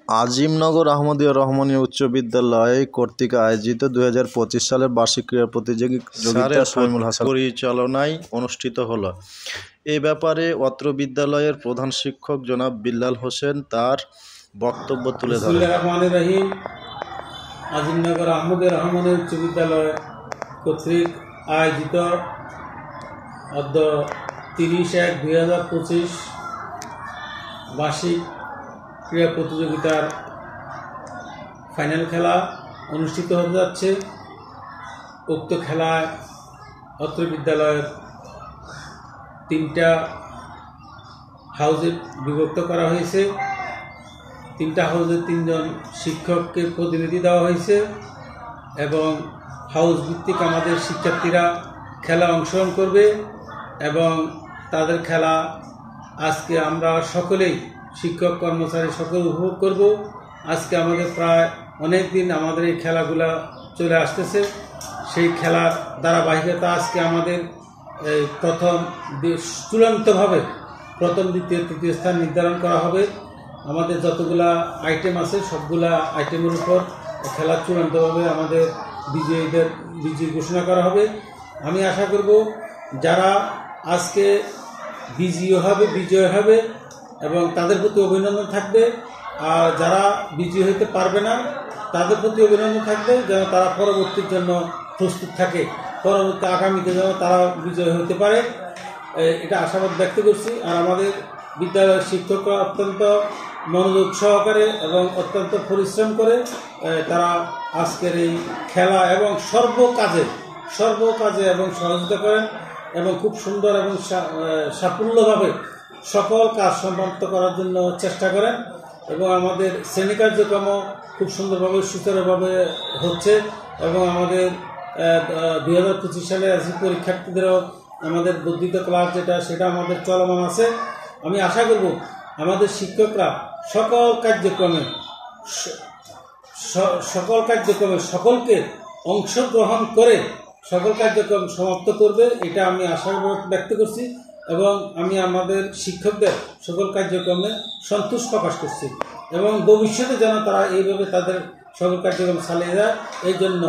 আজিমনগর আহমদিয়া রহমানিয়া উচ্চ বিদ্যালয় কর্তৃক আয়োজিত 2025 সালের বার্ষিক ক্রীড়া প্রতিযোগিতা শামীমুল হাসান পরিচালনায় অনুষ্ঠিত হলো। এ ব্যাপারে অত্র বিদ্যালয়ের প্রধান শিক্ষক জনাব বিল্লাল হোসেন তার বক্তব্য তুলে ধরেন। রহিম আজিমনগর আহমদিয়া রহমানিয়া উচ্চ বিদ্যালয় কর্তৃক আয়োজিত অদ্য 30/1/2025 বার্ষিক ক্রীড়া প্রতিযোগিতার ফাইনাল খেলা অনুষ্ঠিত হতে যাচ্ছে। উক্ত খেলায় অত্র বিদ্যালয়ের 3টা হাউজে বিভক্ত করা হয়েছে। 3টা হাউজে 3 জন শিক্ষককে প্রতিনিধি দেওয়া হয়েছে এবং হাউস ভিত্তিক আমাদের শিক্ষার্থীরা খেলা অংশগ্রহণ করবে এবং তাদের খেলা আজকে আমরা সকলেই শিক্ষক কর্মচারী সকলে উপভোগ করব। আজকে আমাদের প্রায় অনেক দিন আমাদের এই খেলাগুলা চলে আসতেছে। সেই খেলার ধারাবাহিকতা আজকে আমাদের চূড়ান্তভাবে প্রথম দ্বিতীয় তৃতীয় স্থান নির্ধারণ করা হবে। আমাদের যতগুলা আইটেম আছে সবগুলা আইটেমের উপর খেলা চূড়ান্তভাবে আমাদের বিজয়ী ঘোষণা করা হবে। আমি আশা করব যারা আজকে বিজয় হবে এবং তাদের প্রতি অভিনন্দন থাকবে, আর যারা বিজয়ী হতে পারবে না তাদের প্রতি অভিনন্দন থাকবে যেন তারা পরবর্তীর জন্য প্রস্তুত থাকে, পরবর্তী আগামীতে যেন তারা বিজয় হতে পারে, এটা আশাবাদ ব্যক্ত করছি। আর আমাদের বিদ্যালয়ের শিক্ষকরা অত্যন্ত মনোযোগ সহকারে এবং অত্যন্ত পরিশ্রম করে তারা আজকের এই খেলা এবং সর্বকাজে এবং সহযোগিতা করেন এবং খুব সুন্দর এবং সাফল্যভাবে সকল কাজ সমাপ্ত করার জন্য চেষ্টা করেন এবং আমাদের শ্রেণী কার্যক্রমও খুব সুন্দরভাবে সুচারুভাবে হচ্ছে এবং আমাদের 2025 সালে পরীক্ষার্থীদেরও আমাদের বর্ধিত ক্লাস সেটা আমাদের চলমান আছে। আমি আশা করব আমাদের শিক্ষকরা সকল কার্যক্রমে সকলকে অংশগ্রহণ করে সকল কার্যক্রম সমাপ্ত করবে, এটা আমি আশা ব্যক্ত করছি এবং আমি আমাদের শিক্ষকদের সকল কার্যক্রমে সন্তোষ প্রকাশ করছি এবং ভবিষ্যতে যেন তারা এইভাবে তাদের সকল কার্যক্রম চালিয়ে যায়। এই জন্য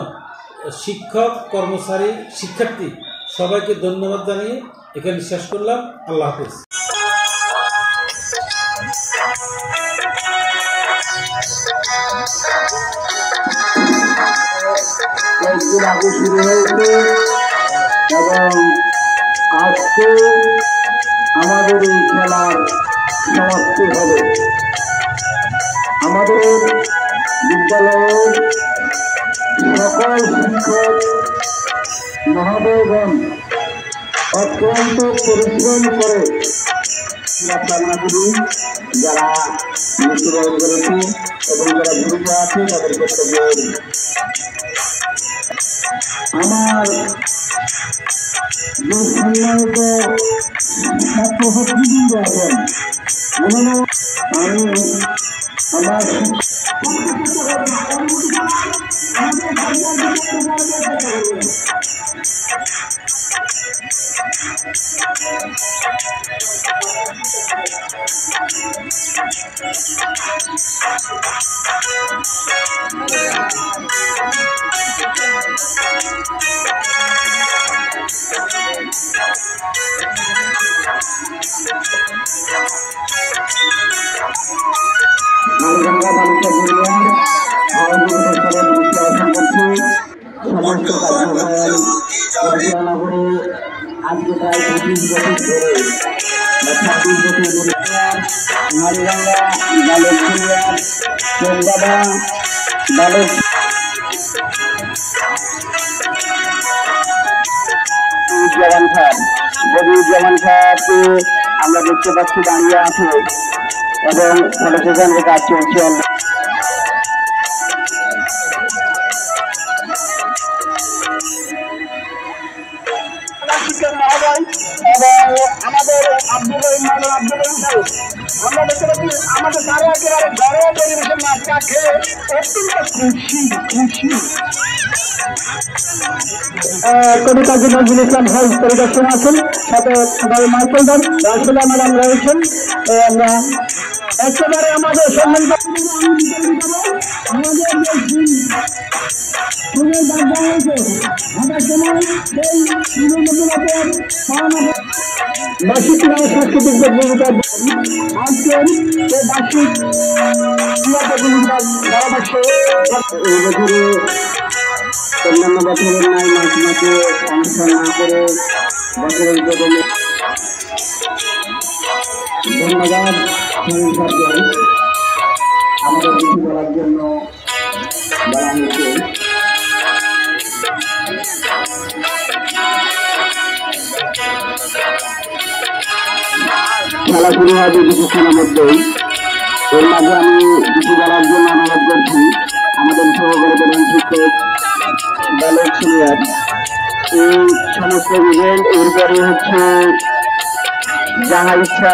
শিক্ষক কর্মচারী শিক্ষার্থী সবাইকে ধন্যবাদ জানিয়ে এখানে শেষ করলাম। আল্লাহ হাফেজ। কয়েকদিন আগে শুরু হয়েছে এবং আজকে আমাদের এই খেলার সমাপ্তি হবে। আমাদের বিদ্যালয়ের সকল শিক্ষক মহোদয়গণ অত্যন্ত পরিশ্রম করে কামনা করি যারা মৃত্যুবরণ করেছে এবং যারা জীবিত আছে তাদের কর্তব্যের আমার যে সম্মানিত ছাত্রছাত্রীবৃন্দ আছেন আমি আমার মালিগঙ্গা বালিকা জুনিয়র সমস্ত কার্যক্রম পরিচালনা করে আজকে প্রায় 25 বছর ধরে 26 বছর ধরে মালিগঙ্গা বালক জুনিয়র চন্দাবা বালক বদিউজ্জামান সাহেবকে আমরা দেখতে পাচ্ছি দাঁড়িয়ে আছে এবং ফটোসেশনের কাজ চলছে। এবং আমাদের আব্দুল রহিম সাহেব আমরা দেখতে পাচ্ছি আমাদের তারা একেবারে ঘরোয়া পরিবেশের নাচটা খেয়ে অত্যন্ত খুশি কবি কাজী নজরুল ইসলাম হাউস পরিদর্শন আছেন, সাথে মাইকেল দান রাসেলা ম্যাডাম রয়েছেন। আমরা একেবারে আমাদের সম্মানিত বার্ষিক ক্রীড়া সাংস্কৃতিক প্রতিযোগিতার আজকের এই বার্ষিক ক্রীড়া প্রতিযোগিতার ধারাভাষ্যে এবছরে অন্যান্য বছরের ন্যায় মাঝে মাঝে অনুষ্ঠান না করে বছরের প্রথমে ধন্যবাদ আমাদের কিছু করার জন্য বলা হয়েছে। খেলা শুরু হবে কিছুক্ষণের মধ্যেই। এর মাঝে আমি কিছু বলার জন্য অনুরোধ করছি আমাদের সহকারী প্রধান শিক্ষক বালক সিনিয়র। এই সমস্ত ইভেন্ট এরপরে হচ্ছে যাহা ইচ্ছা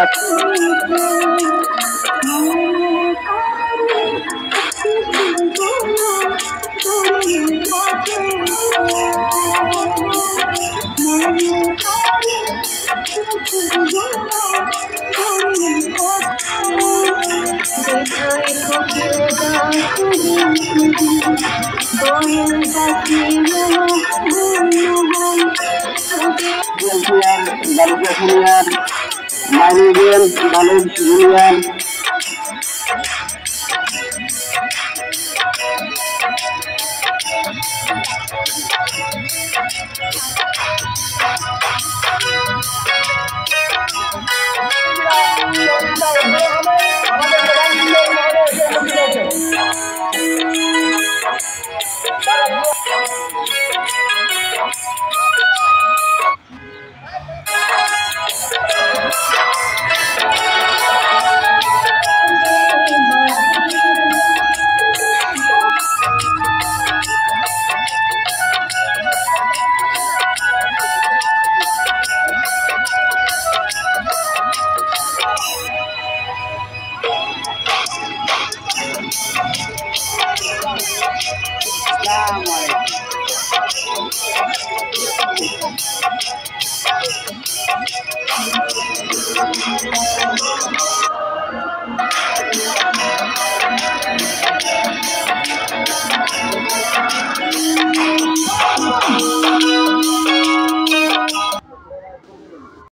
বালিকা সিনিয়র, মাইনিগেল বালক জুনিয়র, আসসালামু আলাইকুম।